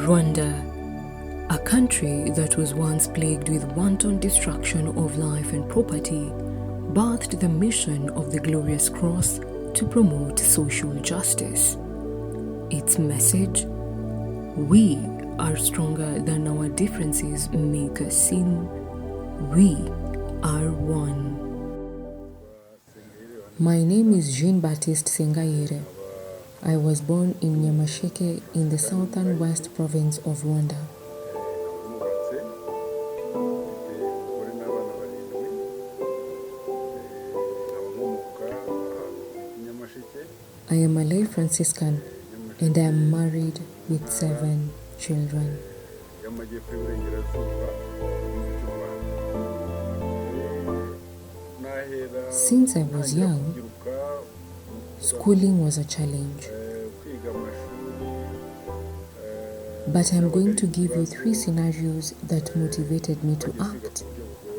Rwanda, a country that was once plagued with wanton destruction of life and property, birthed the mission of the Glorious Cross to promote social justice. Its message: we are stronger than our differences make us seem. We are one. My name is Baptitse Sengayire. I was born in Nyamasheke in the southern west province of Rwanda. I am a lay Franciscan and I am married with 7 children. Since I was young, schooling was a challenge. But I'm going to give you 3 scenarios that motivated me to act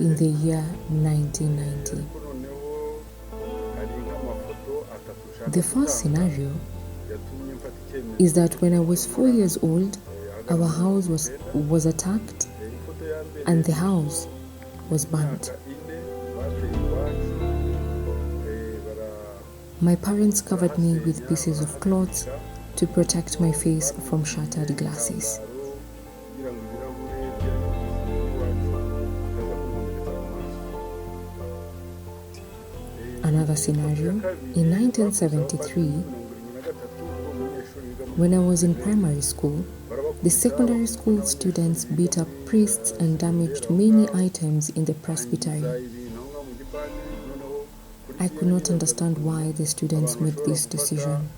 in the year 1990. The first scenario is that when I was 4 years old, our house was attacked and the house was burnt. My parents covered me with pieces of cloth to protect my face from shattered glasses. Another scenario, in 1973, when I was in primary school, the secondary school students beat up priests and damaged many items in the presbytery. I could not understand why the students made this decision.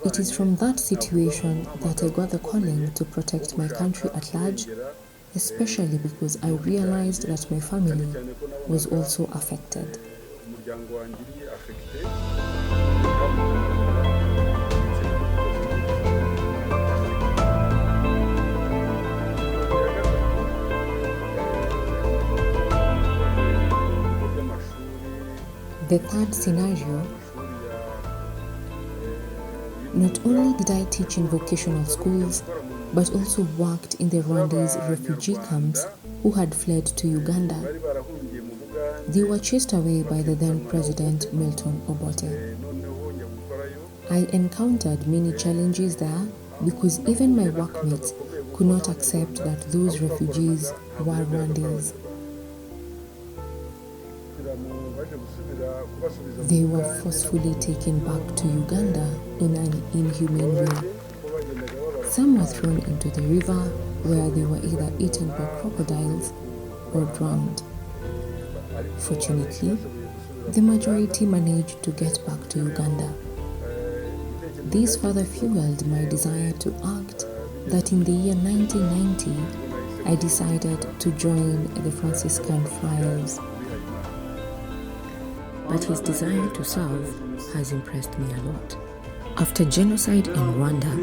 It is from that situation that I got the calling to protect my country at large, especially because I realized that my family was also affected. The third scenario: not only did I teach in vocational schools, but also worked in the Rwandese refugee camps who had fled to Uganda. They were chased away by the then President Milton Obote. I encountered many challenges there because even my workmates could not accept that those refugees were Rwandese. They were forcefully taken back to Uganda in an inhumane way. Some were thrown into the river where they were either eaten by crocodiles or drowned. Fortunately, the majority managed to get back to Uganda. This further fueled my desire to act that in the year 1990, I decided to join the Franciscan Friars. But his desire to serve has impressed me a lot. After genocide in Rwanda,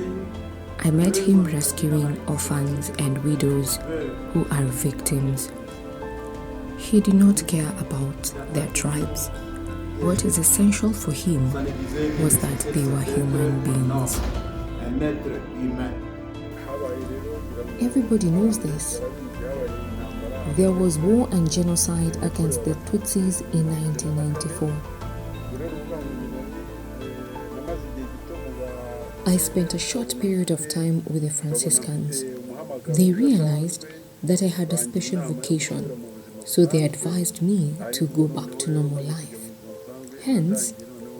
I met him rescuing orphans and widows who are victims. He did not care about their tribes. What is essential for him was that they were human beings. Everybody knows this. There was war and genocide against the Tutsis in 1994. I spent a short period of time with the Franciscans. They realized that I had a special vocation, so they advised me to go back to normal life. Hence,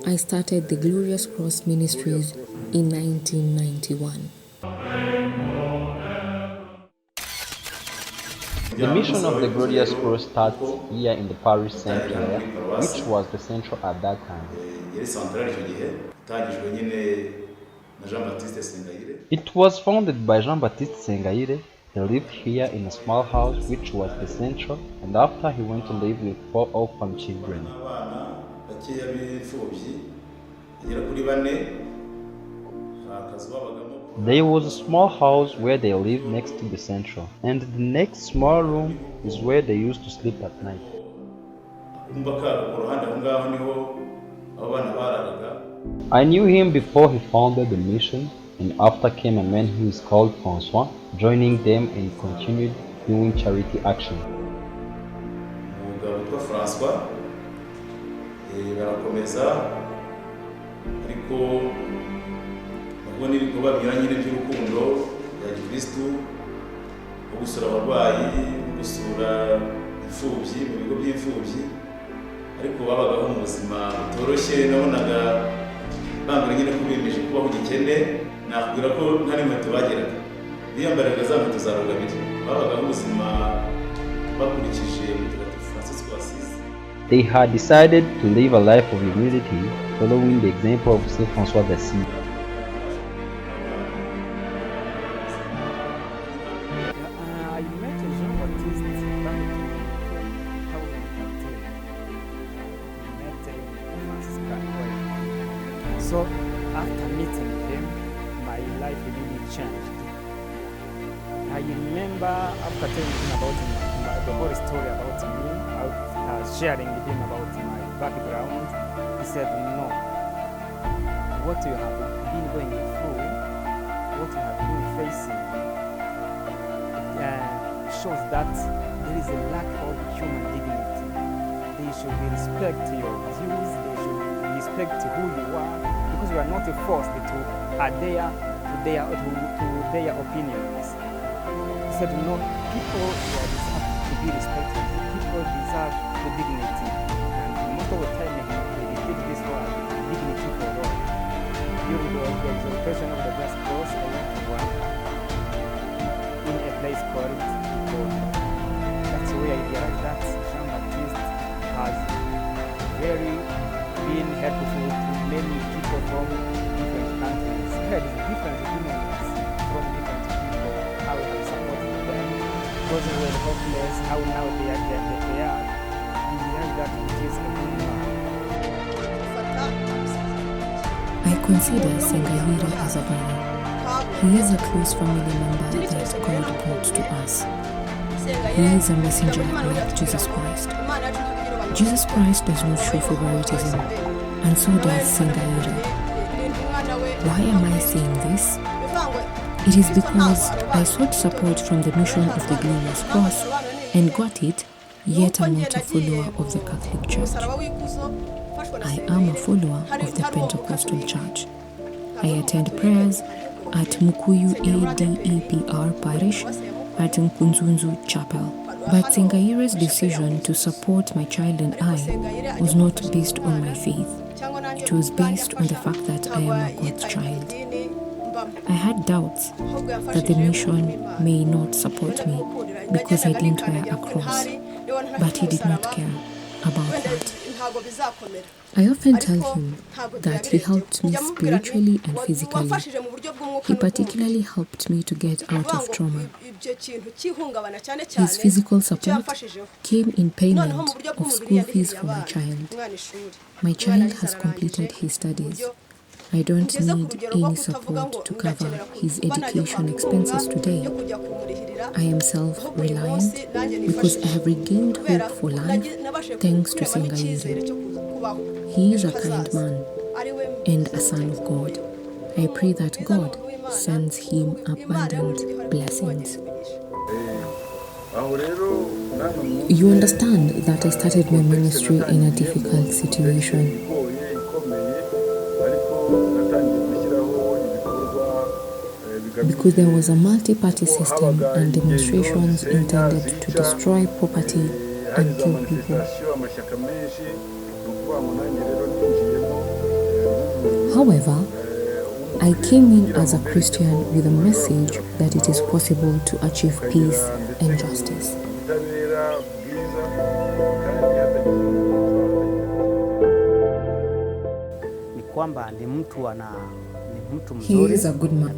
I started the Glorious Cross Ministries in 1991. The mission of the Glorious Cross starts here in the parish Saint-Pierre, which was the central at that time. It was founded by Baptitse Sengayire. He lived here in a small house which was the central, and after he went to live with 4 orphan children. There was a small house where they lived next to the central, and the next small room is where they used to sleep at night. I knew him before he founded the mission, and after came a man who is called Francois, joining them and continued doing charity action. umugabo witwa Francois barakomeza ariko ubwo n'ibikorwa binyuranye by'urukundo bya gikristu nko gusura abarwayi gusura imfubyi mu bigo by'imfubyi ariko babagaho mu buzima butoroshye nabonaga bambara nyine kubimeje kubaho gikene nakubwira ko nta n'inkweto bageraga biyambaraga za nkweto za rugabire babagaho ubuzima bakurikije mutagatifu Francisco Assisi. They had decided to live a life of humility, following the example of Saint Francois d'Assise. I met Jean Baptiste back in 2013. Met Franciscan way. So after meeting him, my life really changed. I remember after telling him about the whole story about me, sharing with him about my background, he said, no, what you have been going through, what you have been facing, shows that there is a lack of human dignity. They should respect your views, they should respect who you are, because you are not forced to adhere to their opinions. He said, no, people deserve to be respected, people deserve the dignity, and most of the time they repeat this word, dignity for all. During the exaltation of the Blessed Cross, I went to work in a place called That's where I realized that Jean Baptiste has very been helpful to many people from different countries. There is different opinions from different people, how he has supported them, those who were hopeless, how now they are, and we realize that it is a good man. I consider Sengayire as a brother. He is a close family member that God brought to us. He is a messenger like Jesus Christ. Jesus Christ does not show favoritism, and so does Sengayire. Why am I saying this? It is because I sought support from the mission of the Glorious Cross and got it, yet I'm not a follower of the Catholic Church. I am a follower of the Pentecostal Church. I attend prayers at Mukuyu ADEPR Parish at Nkunzunzu Chapel. But Sengayire's decision to support my child and I was not based on my faith. It was based on the fact that I am a God's child. I had doubts that the mission may not support me because I didn't wear a cross, but he did not care about that. I often tell him that he helped me spiritually and physically. He particularly helped me to get out of trauma. His physical support came in payment of school fees for my child. My child has completed his studies. I don't need any support to cover his education expenses today. I am self-reliant because I have regained hope for life thanks to Sengayire. He is a kind man and a son of God. I pray that God sends him abundant blessings. You understand that I started my ministry in a difficult situation. Because there was a multi-party system and demonstrations intended to destroy property and kill people. However, I came in as a Christian with a message that it is possible to achieve peace and justice. He is a good man.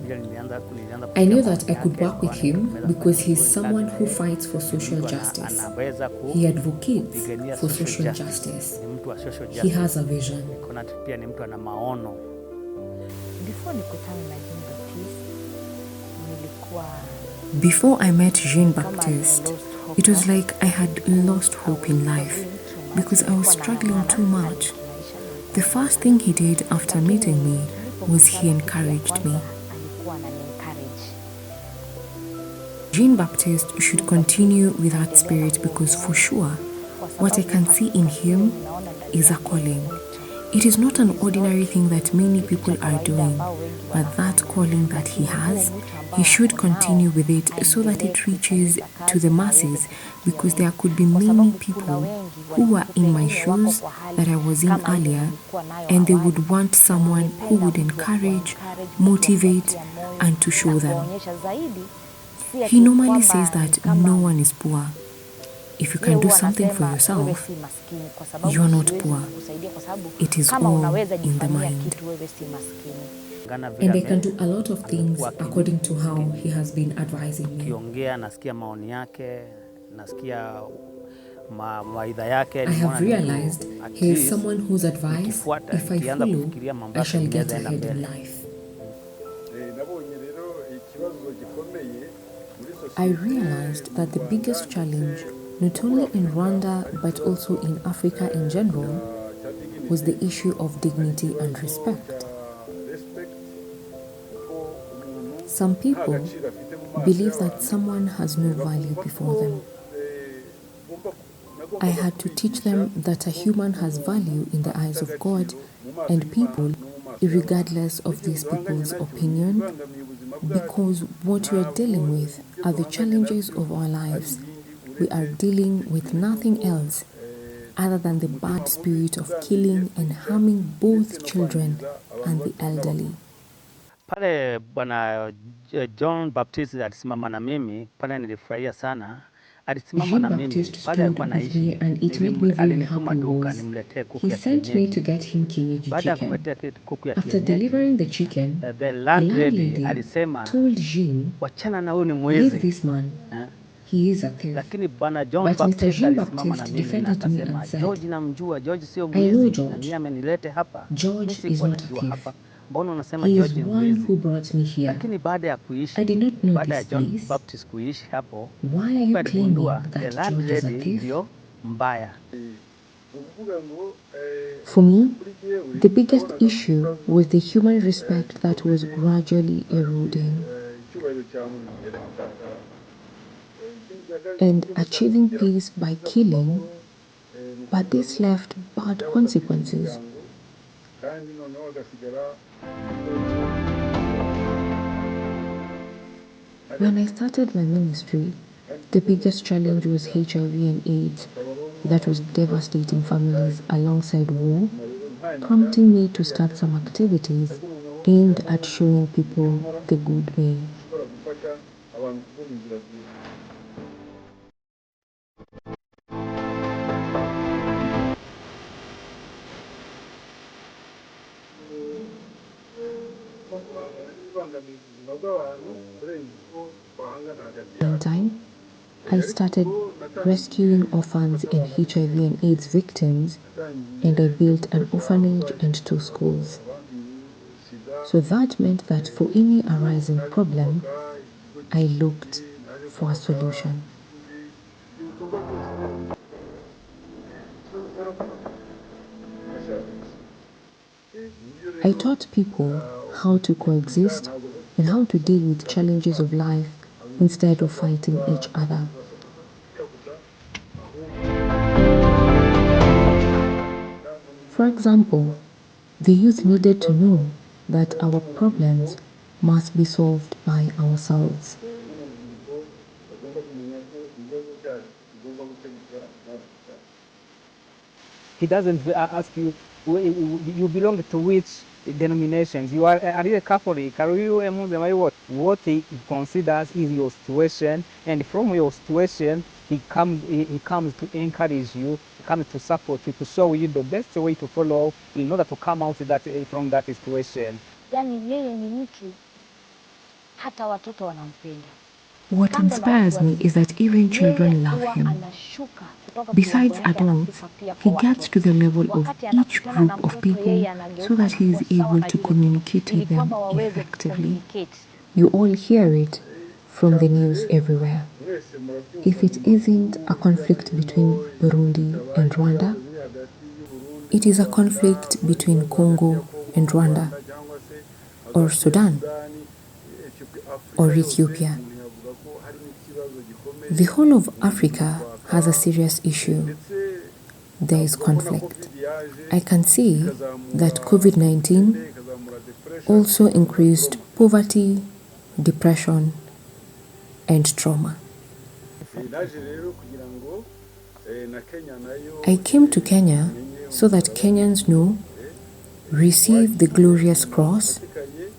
I knew that I could work with him because he is someone who fights for social justice. He advocates for social justice. He has a vision. Before I met Jean Baptiste, it was like I had lost hope in life because I was struggling too much. The first thing he did after meeting me was he encouraged me. Jean-Baptiste should continue with that spirit because for sure, what I can see in him is a calling. It is not an ordinary thing that many people are doing, but that calling that he has, he should continue with it so that it reaches to the masses, because there could be many people who were in my shoes that I was in earlier, and they would want someone who would encourage, motivate, and to show them. He normally says that no one is poor. If you can do something for yourself, you're not poor. It is all in the mind. And I can do a lot of things according to how he has been advising me. I have realized he is someone whose advice, if I follow, I shall get ahead in life. I realized that the biggest challenge, not only in Rwanda but also in Africa in general, was the issue of dignity and respect. Some people believe that someone has no value before them. I had to teach them that a human has value in the eyes of God and people, regardless of these people's opinion, because what we are dealing with are the challenges of our lives. We are dealing with nothing else other than the bad spirit of killing and harming both children and the elderly. Pale Bwana John Baptiste alisimama na mimi pale, nilifurahia sana. Jean-Baptiste stood with me and it made me very happy was he sent me to get him kienyeji chicken. After delivering the chicken, the landlady told Jean, leave this man, he is a thief. But Mr. Jean-Baptiste defended me and said, I know George. George is not a thief. He is one who brought me here. I did not know this place. Why are you claiming that George is a thief? For me, the biggest issue was the human respect that was gradually eroding. And achieving peace by killing, but this left bad consequences. When I started my ministry, the biggest challenge was HIV and AIDS that was devastating families alongside war, prompting me to start some activities aimed at showing people the good way. Meantime, I started rescuing orphans and HIV and AIDS victims, and I built an orphanage and 2 schools. So that meant that for any arising problem, I looked for a solution. I taught people how to coexist and how to deal with challenges of life instead of fighting each other. For example, the youth needed to know that our problems must be solved by ourselves. He doesn't ask you, you belong to which denominations. You are you a Catholic? Are you a Muslim? Are you what? What he considers is your situation, and from your situation, he comes to encourage you, he comes to support you, to show you the best way to follow in order to come out from that situation. Yani yeye ni mtu hata watoto wanampenda. What inspires me is that even children love him. Besides adults, he gets to the level of each group of people so that he is able to communicate with them effectively. You all hear it from the news everywhere. If it isn't a conflict between Burundi and Rwanda, it is a conflict between Congo and Rwanda, or Sudan, or Ethiopia. The whole of Africa has a serious issue. There is conflict. I can see that COVID-19 also increased poverty, depression, and trauma. I came to Kenya so that Kenyans know, receive the glorious cross,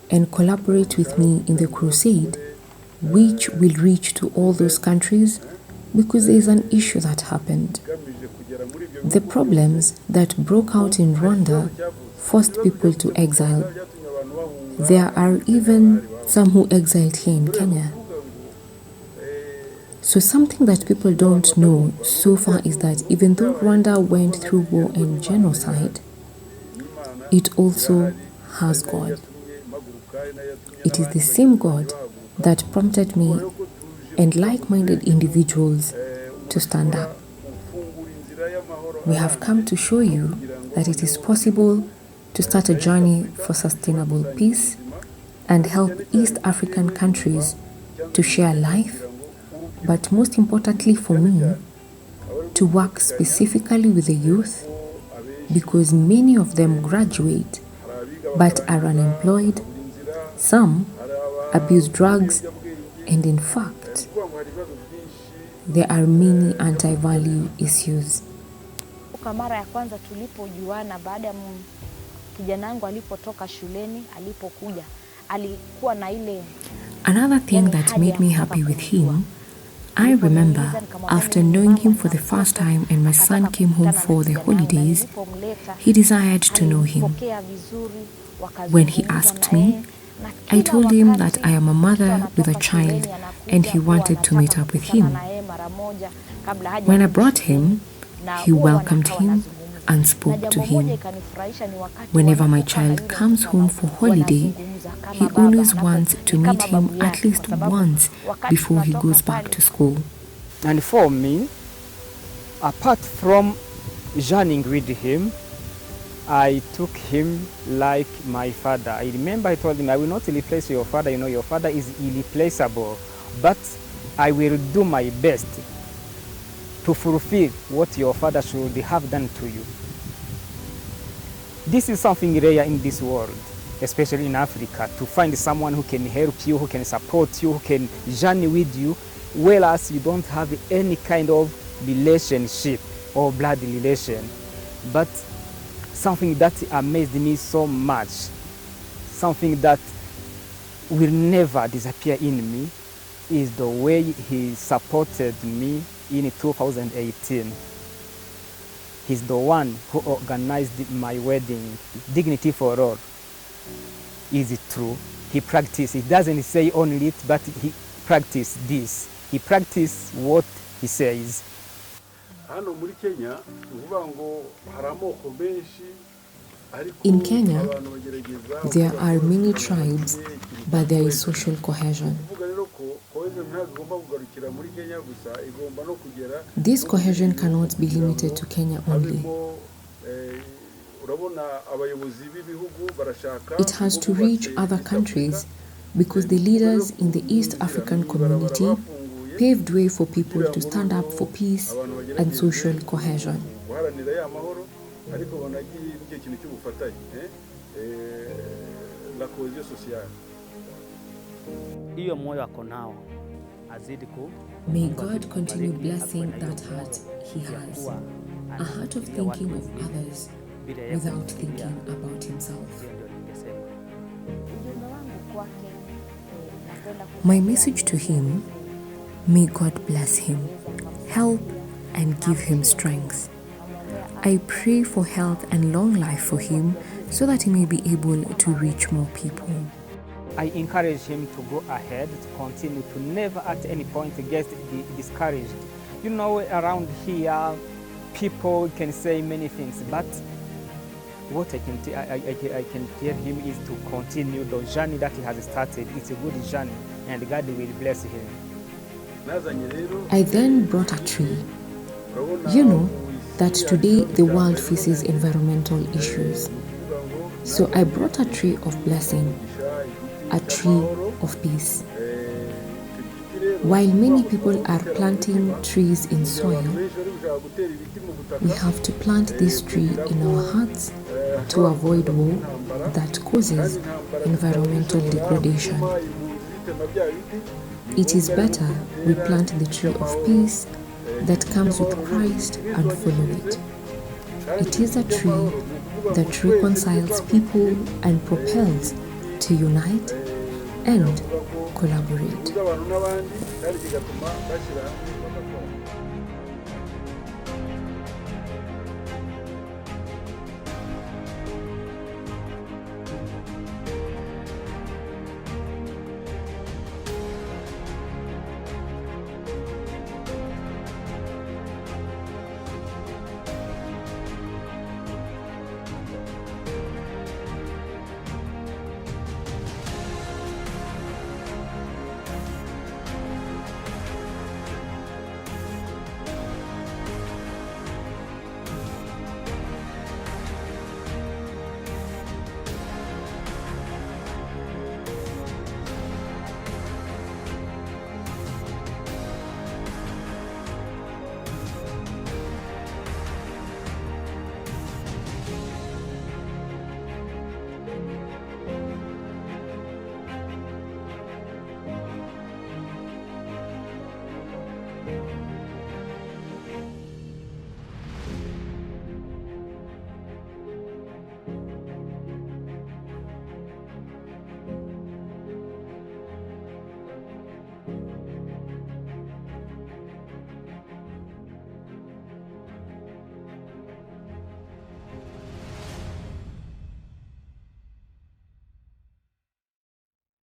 and collaborate with me in the crusade, which will reach to all those countries, because there is an issue that happened. The problems that broke out in Rwanda forced people to exile. There are even some who exiled here in Kenya. So something that people don't know so far is that even though Rwanda went through war and genocide, it also has God. It is the same God that prompted me and like-minded individuals to stand up. We have come to show you that it is possible to start a journey for sustainable peace and help East African countries to share life, but most importantly for me, to work specifically with the youth, because many of them graduate but are unemployed, some abuse drugs, and in fact, there are many anti-value issues. Mara ya kwanza tulipojuana baada ya kijana wangu alipotoka shuleni alipokuja alikuwa na ile. Another thing that made me happy with him, I remember after knowing him for the first time and my son came home for the holidays, he desired to know him. When he asked me, I told him that I am a mother with a child and he wanted to meet up with him. When I brought him, he welcomed him and spoke to him. Whenever my child comes home for holiday, he always wants to meet him at least once before he goes back to school. And for me, apart from journeying with him, I took him like my father. I remember I told him, I will not replace your father. You know, your father is irreplaceable, but I will do my best to fulfill what your father should have done to you. This is something rare in this world, especially in Africa, to find someone who can help you, who can support you, who can journey with you, whereas you don't have any kind of relationship or blood relation. But something that amazed me so much, something that will never disappear in me, is the way he supported me in 2018. He's the one who organized my wedding. Dignity for all. Is it true? He practiced. He doesn't say only it, but he practiced this. He practiced what he says. In Kenya, there are many tribes, but there is social cohesion. This cohesion cannot be limited to Kenya only. It has to reach other countries because the leaders in the East African community paved way for people to stand up for peace and social cohesion. May God continue blessing that heart he has, a heart of thinking of others without thinking about himself. My message to him, may God bless him, help and give him strength. I pray for health and long life for him so that he may be able to reach more people. I encourage him to go ahead, to continue, to never at any point get discouraged. You know, around here, people can say many things, but what I can tell him is to continue the journey that he has started. It's a good journey, and God will bless him. I then brought a tree. You know, that today the world faces environmental issues. So I brought a tree of blessing, a tree of peace. While many people are planting trees in soil, we have to plant this tree in our hearts to avoid war that causes environmental degradation. It is better we plant the tree of peace that comes with Christ and follow it. It is a tree that reconciles people and propels to unite and collaborate.